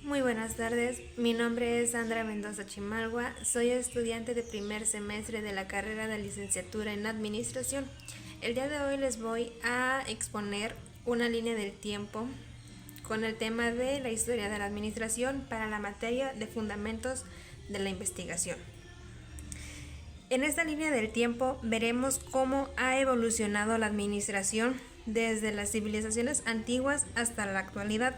Muy buenas tardes, mi nombre es Sandra Mendoza Chimalgua, soy estudiante de primer semestre de la carrera de licenciatura en Administración. El día de hoy les voy a exponer una línea del tiempo con el tema de la historia de la administración para la materia de fundamentos de la investigación. En esta línea del tiempo veremos cómo ha evolucionado la administración desde las civilizaciones antiguas hasta la actualidad.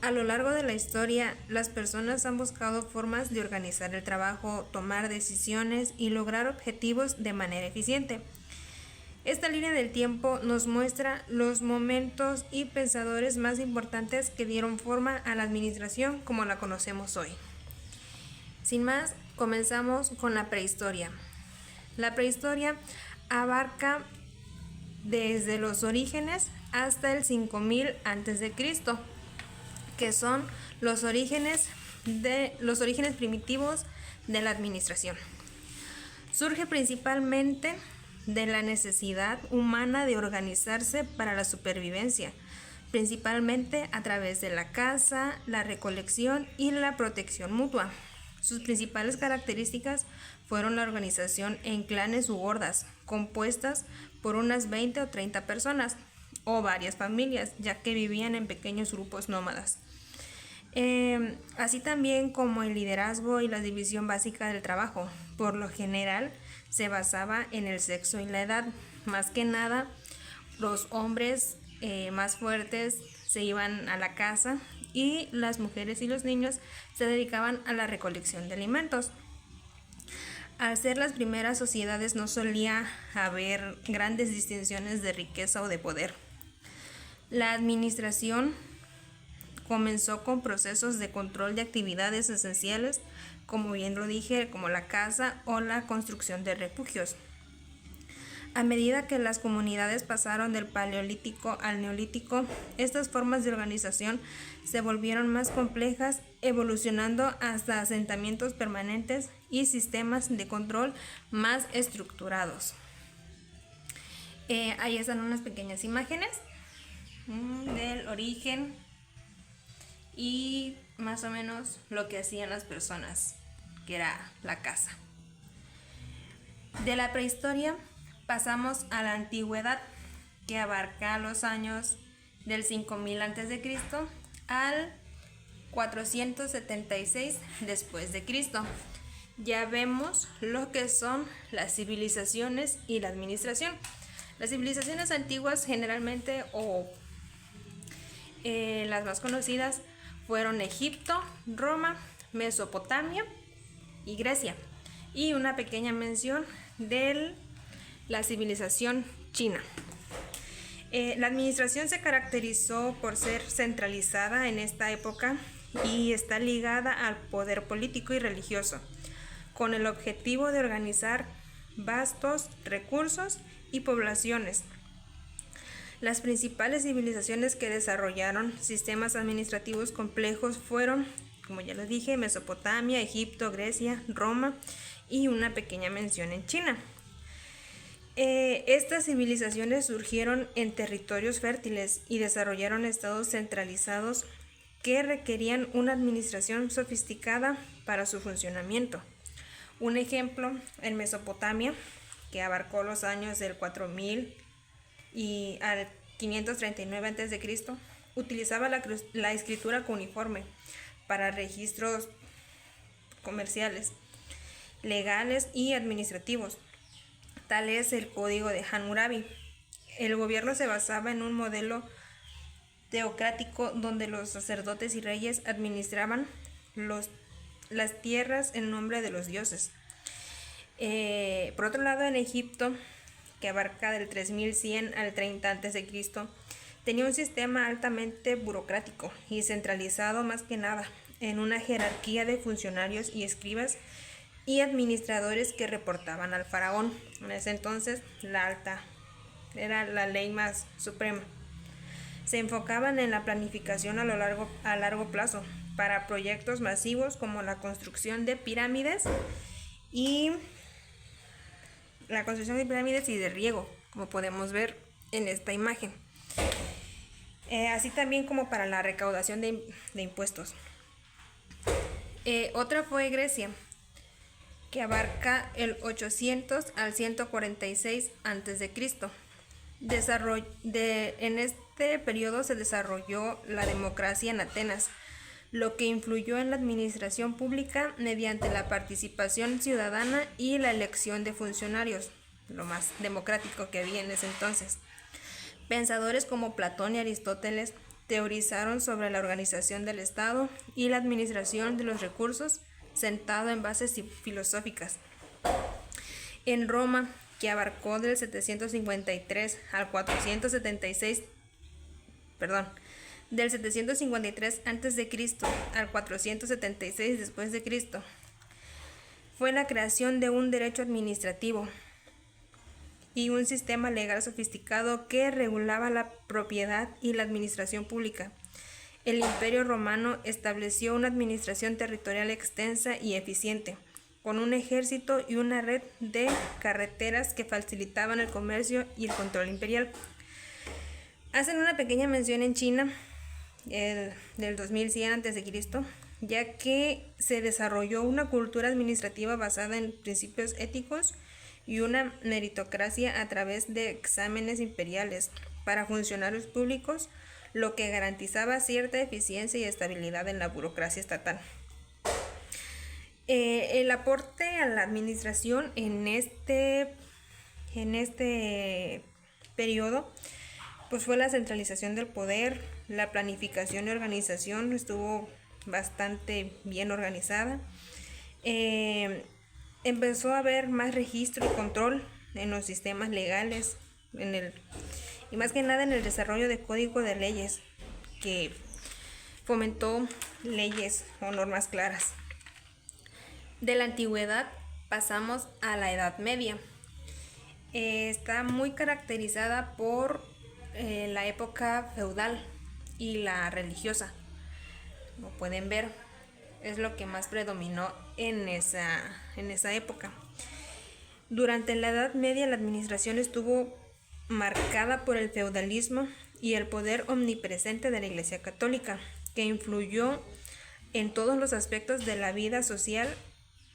A lo largo de la historia, las personas han buscado formas de organizar el trabajo, tomar decisiones y lograr objetivos de manera eficiente. Esta línea del tiempo nos muestra los momentos y pensadores más importantes que dieron forma a la administración como la conocemos hoy. Sin más, comenzamos con la prehistoria. La prehistoria abarca desde los orígenes hasta el 5000 a.C., que son los orígenes primitivos de la administración. Surge principalmente de la necesidad humana de organizarse para la supervivencia, principalmente a través de la caza, la recolección y la protección mutua. Sus principales características fueron la organización en clanes u hordas, compuestas por unas 20 o 30 personas, o varias familias, ya que vivían en pequeños grupos nómadas. Así también como el liderazgo y la división básica del trabajo. Por lo general se basaba en el sexo y la edad. Más que nada, los hombres más fuertes se iban a la caza y las mujeres y los niños se dedicaban a la recolección de alimentos. Al ser las primeras sociedades no solía haber grandes distinciones de riqueza o de poder. La administración comenzó con procesos de control de actividades esenciales, como bien lo dije, como la caza o la construcción de refugios. A medida que las comunidades pasaron del Paleolítico al Neolítico, estas formas de organización se volvieron más complejas, evolucionando hasta asentamientos permanentes y sistemas de control más estructurados. Ahí están unas pequeñas imágenes del origen y más o menos lo que hacían las personas, que era la caza. De la prehistoria pasamos a la antigüedad, que abarca los años del 5000 a.C. al 476 después de Cristo. Ya vemos lo que son las civilizaciones y la administración. Las civilizaciones antiguas generalmente las más conocidas fueron Egipto, Roma, Mesopotamia y Grecia. Y una pequeña mención de la civilización china. La administración se caracterizó por ser centralizada en esta época y está ligada al poder político y religioso, con el objetivo de organizar vastos recursos y poblaciones. Las principales civilizaciones que desarrollaron sistemas administrativos complejos fueron, como ya lo dije, Mesopotamia, Egipto, Grecia, Roma y una pequeña mención en China. Estas civilizaciones surgieron en territorios fértiles y desarrollaron estados centralizados que requerían una administración sofisticada para su funcionamiento. Un ejemplo, en Mesopotamia, que abarcó los años del 4000 y al 539 a.C., utilizaba la escritura cuneiforme para registros comerciales, legales y administrativos. Tal es el código de Hammurabi. El gobierno se basaba en un modelo teocrático donde los sacerdotes y reyes administraban las tierras en nombre de los dioses. Por otro lado, en Egipto, que abarca del 3100 al 30 a.C., tenía un sistema altamente burocrático y centralizado, más que nada en una jerarquía de funcionarios y escribas y administradores que reportaban al faraón. En ese entonces la alta era la ley más suprema. Se enfocaban en la planificación a largo plazo para proyectos masivos como la construcción de pirámides y de riego, como podemos ver en esta imagen. Así también como para la recaudación de impuestos. Otra fue Grecia, que abarca el 800 al 146 a.C. En este periodo se desarrolló la democracia en Atenas, lo que influyó en la administración pública mediante la participación ciudadana y la elección de funcionarios, lo más democrático que había en ese entonces. Pensadores como Platón y Aristóteles teorizaron sobre la organización del Estado y la administración de los recursos sentado en bases filosóficas. En Roma, que abarcó del 753 al 476, del 753 a.C. al 476 después de Cristo, fue la creación de un derecho administrativo y un sistema legal sofisticado que regulaba la propiedad y la administración pública. El Imperio Romano estableció una administración territorial extensa y eficiente, con un ejército y una red de carreteras que facilitaban el comercio y el control imperial. Hacen una pequeña mención en China del 2100 a.C., ya que se desarrolló una cultura administrativa basada en principios éticos y una meritocracia a través de exámenes imperiales para funcionarios públicos, lo que garantizaba cierta eficiencia y estabilidad en la burocracia estatal. El aporte a la administración en este periodo pues fue la centralización del poder, la planificación y organización estuvo bastante bien organizada. Empezó a haber más registro y control en los sistemas legales, y más que nada en el desarrollo de código de leyes, que fomentó leyes o normas claras. De la antigüedad pasamos a la Edad Media. Está muy caracterizada por la época feudal y la religiosa. Como pueden ver, es lo que más predominó en esa época. Durante la Edad Media la administración estuvo marcada por el feudalismo y el poder omnipresente de la Iglesia Católica, que influyó en todos los aspectos de la vida social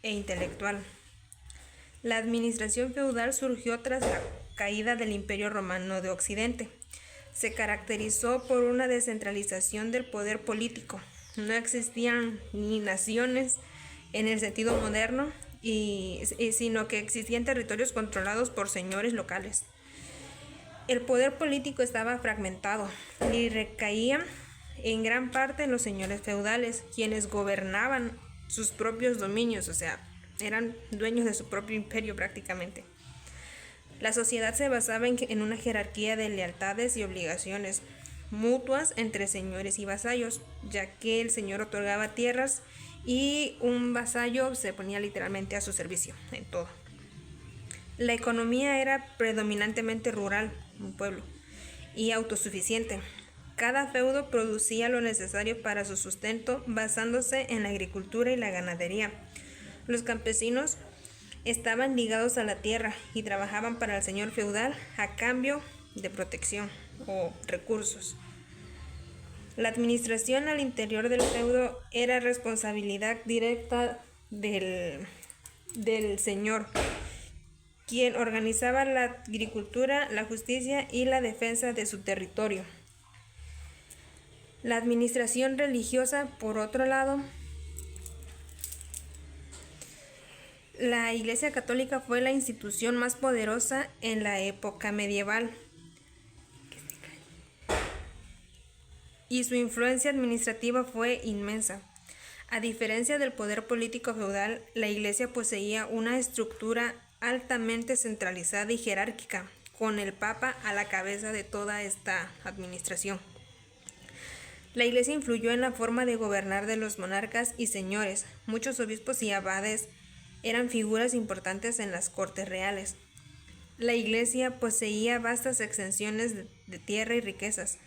e intelectual. La administración feudal surgió tras la caída del Imperio Romano de Occidente. Se caracterizó por una descentralización del poder político. No existían ni naciones en el sentido moderno, sino que existían territorios controlados por señores locales. El poder político estaba fragmentado y recaía en gran parte en los señores feudales, quienes gobernaban sus propios dominios, o sea, eran dueños de su propio imperio prácticamente. La sociedad se basaba en una jerarquía de lealtades y obligaciones mutuas entre señores y vasallos, ya que el señor otorgaba tierras y un vasallo se ponía literalmente a su servicio en todo. La economía era predominantemente rural, un pueblo, y autosuficiente. Cada feudo producía lo necesario para su sustento basándose en la agricultura y la ganadería. Los campesinos estaban ligados a la tierra y trabajaban para el señor feudal a cambio de protección o recursos. La administración al interior del feudo era responsabilidad directa del señor, quien organizaba la agricultura, la justicia y la defensa de su territorio. La administración religiosa, por otro lado, la Iglesia Católica fue la institución más poderosa en la época medieval y su influencia administrativa fue inmensa. A diferencia del poder político feudal, la Iglesia poseía una estructura altamente centralizada y jerárquica, con el Papa a la cabeza de toda esta administración. La Iglesia influyó en la forma de gobernar de los monarcas y señores. Muchos obispos y abades eran figuras importantes en las cortes reales. La Iglesia poseía vastas extensiones de tierra y riquezas,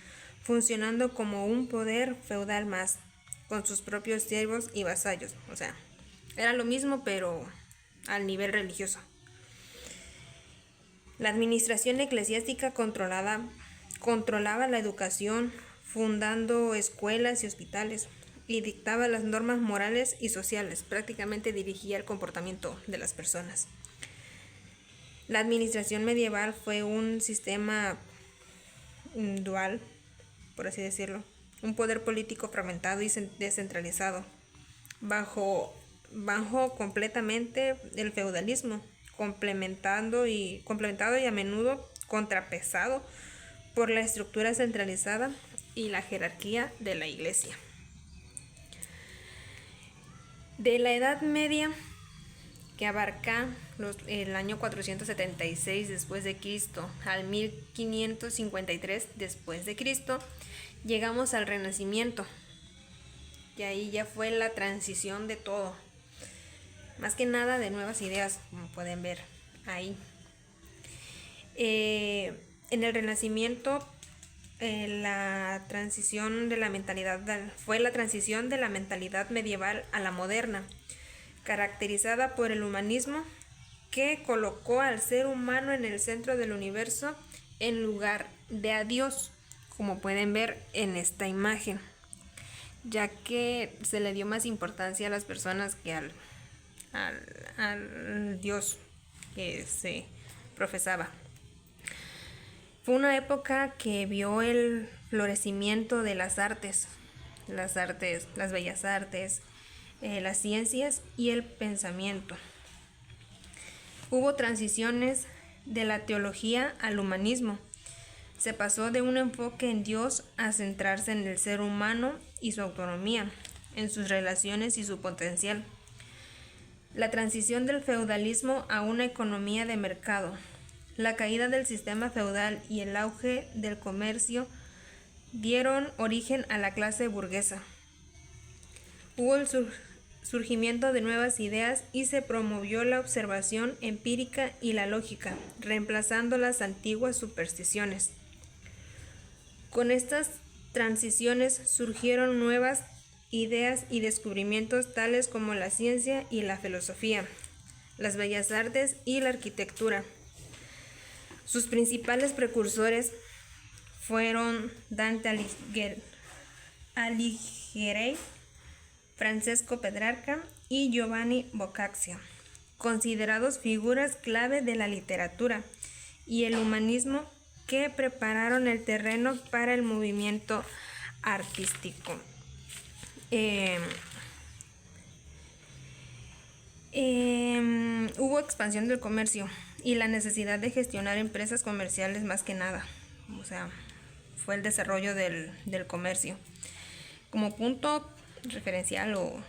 funcionando como un poder feudal más, con sus propios siervos y vasallos. O sea, era lo mismo, pero al nivel religioso. La administración eclesiástica controlaba la educación, fundando escuelas y hospitales, y dictaba las normas morales y sociales, prácticamente dirigía el comportamiento de las personas. La administración medieval fue un sistema dual, por así decirlo, un poder político fragmentado y descentralizado, bajo completamente el feudalismo, complementado y a menudo contrapesado por la estructura centralizada y la jerarquía de la Iglesia. De la Edad Media, que abarca el año 476 después de Cristo al 1553 después de Cristo, llegamos al Renacimiento, y ahí ya fue la transición de todo, más que nada de nuevas ideas, como pueden ver ahí. En el Renacimiento la transición de la mentalidad fue la transición de la mentalidad medieval a la moderna, caracterizada por el humanismo, que colocó al ser humano en el centro del universo en lugar de a Dios, como pueden ver en esta imagen, ya que se le dio más importancia a las personas que al Dios que se profesaba. Fue una época que vio el florecimiento de las artes, las bellas artes, las ciencias y el pensamiento. Hubo transiciones de la teología al humanismo. Se pasó de un enfoque en Dios a centrarse en el ser humano y su autonomía, en sus relaciones y su potencial. La transición del feudalismo a una economía de mercado. La caída del sistema feudal y el auge del comercio dieron origen a la clase burguesa. Hubo el surgimiento de nuevas ideas y se promovió la observación empírica y la lógica, reemplazando las antiguas supersticiones. Con estas transiciones surgieron nuevas ideas y descubrimientos tales como la ciencia y la filosofía, las bellas artes y la arquitectura. Sus principales precursores fueron Dante Alighieri, Francesco Petrarca y Giovanni Boccaccio, considerados figuras clave de la literatura y el humanismo que prepararon el terreno para el movimiento artístico. Hubo expansión del comercio y la necesidad de gestionar empresas comerciales más que nada. O sea, fue el desarrollo del comercio. Como punto referencial o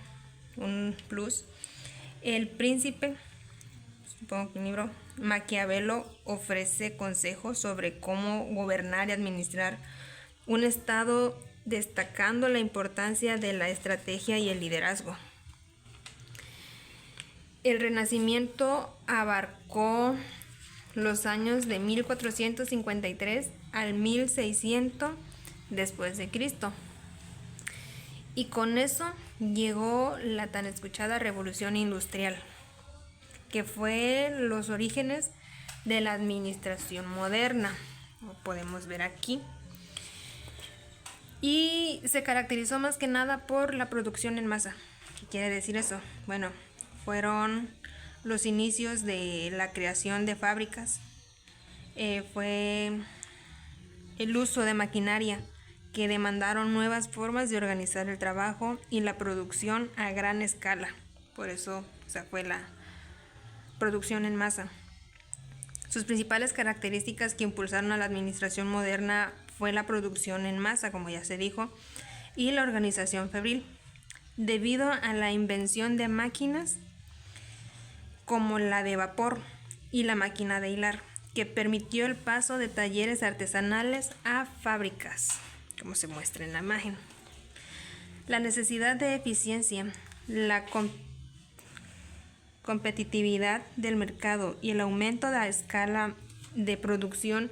un plus, el príncipe, supongo que un libro, Maquiavelo ofrece consejos sobre cómo gobernar y administrar un estado, destacando la importancia de la estrategia y el liderazgo. El Renacimiento abarcó los años de 1453 al 1600 después de Cristo. Y con eso llegó la tan escuchada Revolución Industrial, que fue los orígenes de la administración moderna, como podemos ver aquí. Y se caracterizó más que nada por la producción en masa. ¿Qué quiere decir eso? Bueno, fueron los inicios de la creación de fábricas, fue el uso de maquinaria que demandaron nuevas formas de organizar el trabajo y la producción a gran escala. Por eso, fue la producción en masa. Sus principales características que impulsaron a la administración moderna fue la producción en masa, como ya se dijo, y la organización febril, debido a la invención de máquinas como la de vapor y la máquina de hilar, que permitió el paso de talleres artesanales a fábricas, como se muestra en la imagen. La necesidad de eficiencia, la competitividad del mercado y el aumento de la escala de producción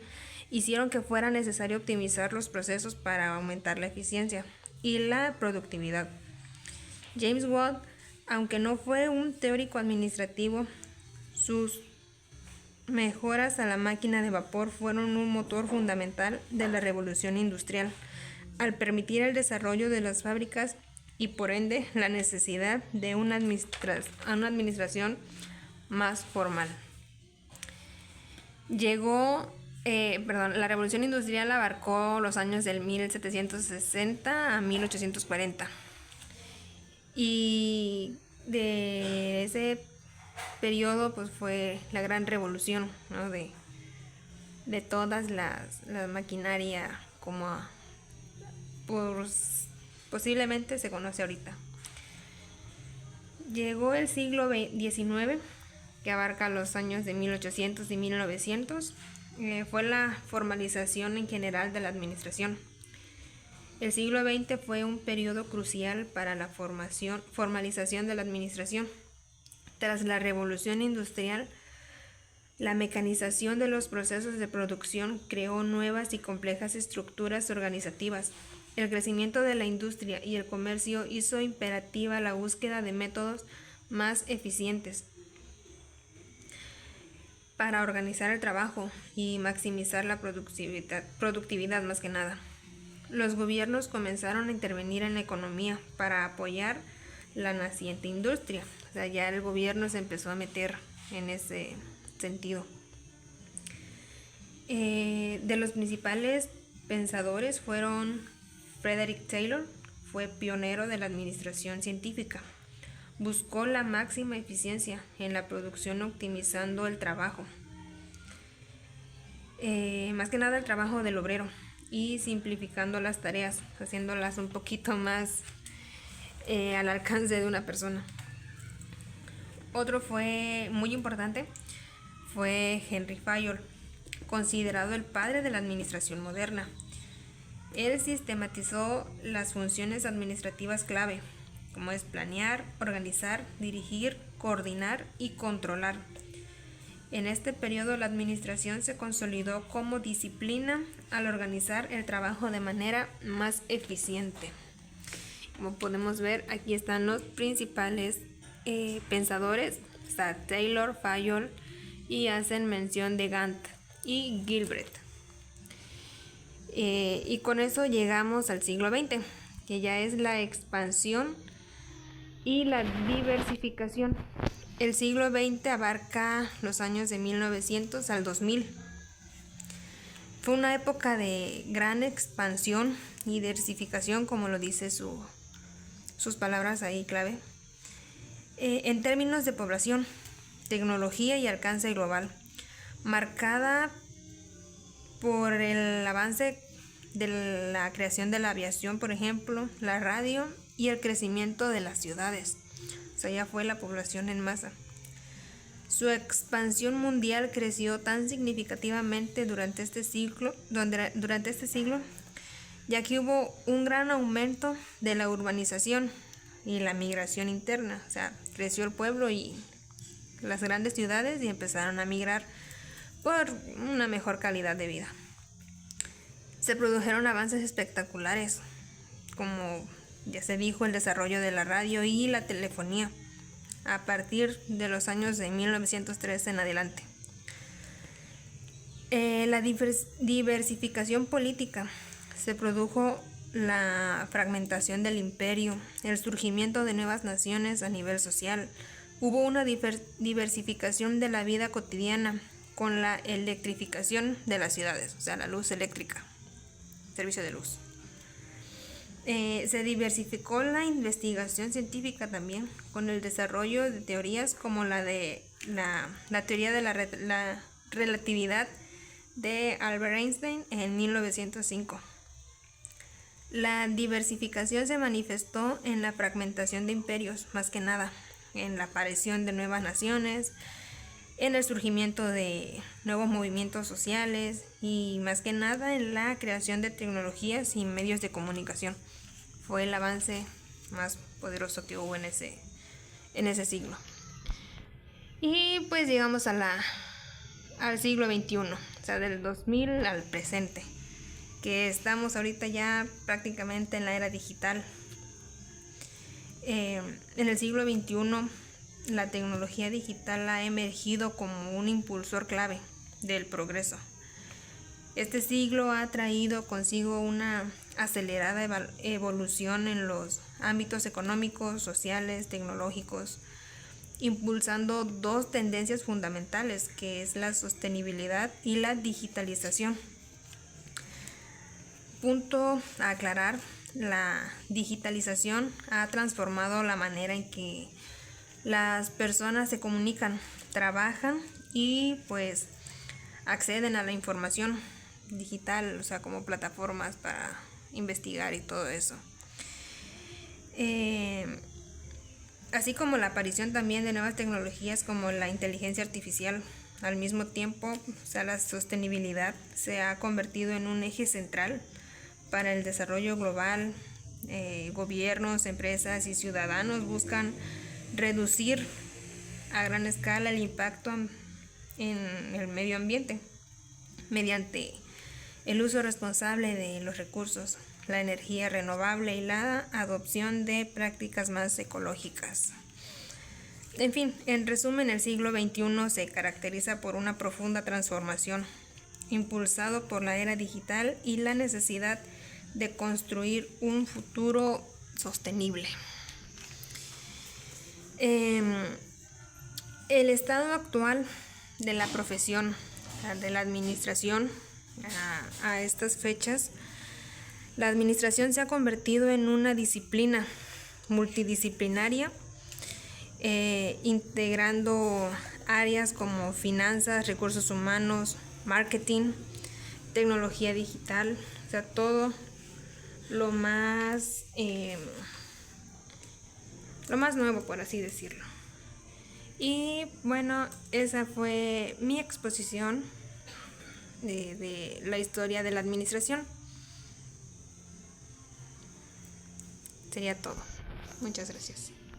hicieron que fuera necesario optimizar los procesos para aumentar la eficiencia y la productividad. James Watt, aunque no fue un teórico administrativo, sus mejoras a la máquina de vapor fueron un motor fundamental de la revolución industrial, al permitir el desarrollo de las fábricas y por ende la necesidad de una administración más formal. La Revolución Industrial abarcó los años del 1760 a 1840 y de ese periodo pues fue la gran revolución, ¿no? de todas las maquinaria como posiblemente se conoce ahorita. Llegó el siglo XIX, que abarca los años de 1800 y 1900. Fue la formalización en general de la administración. El siglo XX fue un periodo crucial para la formalización de la administración. Tras la revolución industrial, la mecanización de los procesos de producción creó nuevas y complejas estructuras organizativas. El crecimiento de la industria y el comercio hizo imperativa la búsqueda de métodos más eficientes para organizar el trabajo y maximizar la productividad más que nada. Los gobiernos comenzaron a intervenir en la economía para apoyar la naciente industria. O sea, ya el gobierno se empezó a meter en ese sentido. De los principales pensadores fueron Frederick Taylor, fue pionero de la administración científica. Buscó la máxima eficiencia en la producción optimizando el trabajo, más que nada el trabajo del obrero, y simplificando las tareas, haciéndolas un poquito más al alcance de una persona. Otro fue muy importante, fue Henry Fayol, considerado el padre de la administración moderna. Él sistematizó las funciones administrativas clave, como es planear, organizar, dirigir, coordinar y controlar. En este periodo la administración se consolidó como disciplina al organizar el trabajo de manera más eficiente. Como podemos ver, aquí están los principales pensadores, está Taylor, Fayol, y hacen mención de Gantt y Gilbert. Y con eso llegamos al siglo XX, que ya es la expansión y la diversificación. El siglo XX abarca los años de 1900 al 2000. Fue una época de gran expansión y diversificación, como lo dice sus palabras ahí clave, en términos de población, tecnología y alcance global, marcada por el avance de la creación de la aviación, por ejemplo, la radio y el crecimiento de las ciudades. O sea, ya fue la población en masa. Su expansión mundial creció tan significativamente durante este siglo, ya que hubo un gran aumento de la urbanización y la migración interna. O sea, creció el pueblo y las grandes ciudades y empezaron a migrar por una mejor calidad de vida. Se produjeron avances espectaculares, como ya se dijo, el desarrollo de la radio y la telefonía a partir de los años de 1903 en adelante. La diversificación política, se produjo la fragmentación del imperio, el surgimiento de nuevas naciones a nivel social. Hubo una diversificación de la vida cotidiana con la electrificación de las ciudades, o sea, la luz eléctrica, servicio de luz. Se diversificó la investigación científica también con el desarrollo de teorías como la teoría de la relatividad de Albert Einstein en 1905. La diversificación se manifestó en la fragmentación de imperios, más que nada, en la aparición de nuevas naciones, en el surgimiento de nuevos movimientos sociales y más que nada en la creación de tecnologías y medios de comunicación. Fue el avance más poderoso que hubo en ese siglo. Y pues llegamos al siglo XXI, o sea, del 2000 al presente, que estamos ahorita ya prácticamente en la era digital. En el siglo XXI la tecnología digital ha emergido como un impulsor clave del progreso. Este siglo ha traído consigo una acelerada evolución en los ámbitos económicos, sociales, tecnológicos, impulsando dos tendencias fundamentales, que es la sostenibilidad y la digitalización. Punto a aclarar: la digitalización ha transformado la manera en que las personas se comunican, trabajan y pues acceden a la información digital, o sea, como plataformas para investigar y todo eso. Así como la aparición también de nuevas tecnologías como la inteligencia artificial. Al mismo tiempo, o sea, la sostenibilidad se ha convertido en un eje central para el desarrollo global. Gobiernos, empresas y ciudadanos buscan reducir a gran escala el impacto en el medio ambiente mediante el uso responsable de los recursos, la energía renovable y la adopción de prácticas más ecológicas. En fin, en resumen, el siglo XXI se caracteriza por una profunda transformación, impulsado por la era digital y la necesidad de construir un futuro sostenible. El estado actual de la profesión de la administración a estas fechas, la administración se ha convertido en una disciplina multidisciplinaria, integrando áreas como finanzas, recursos humanos, marketing, tecnología digital, o sea, todo lo más nuevo, por así decirlo. Y bueno, esa fue mi exposición de la historia de la administración. Sería todo. Muchas gracias.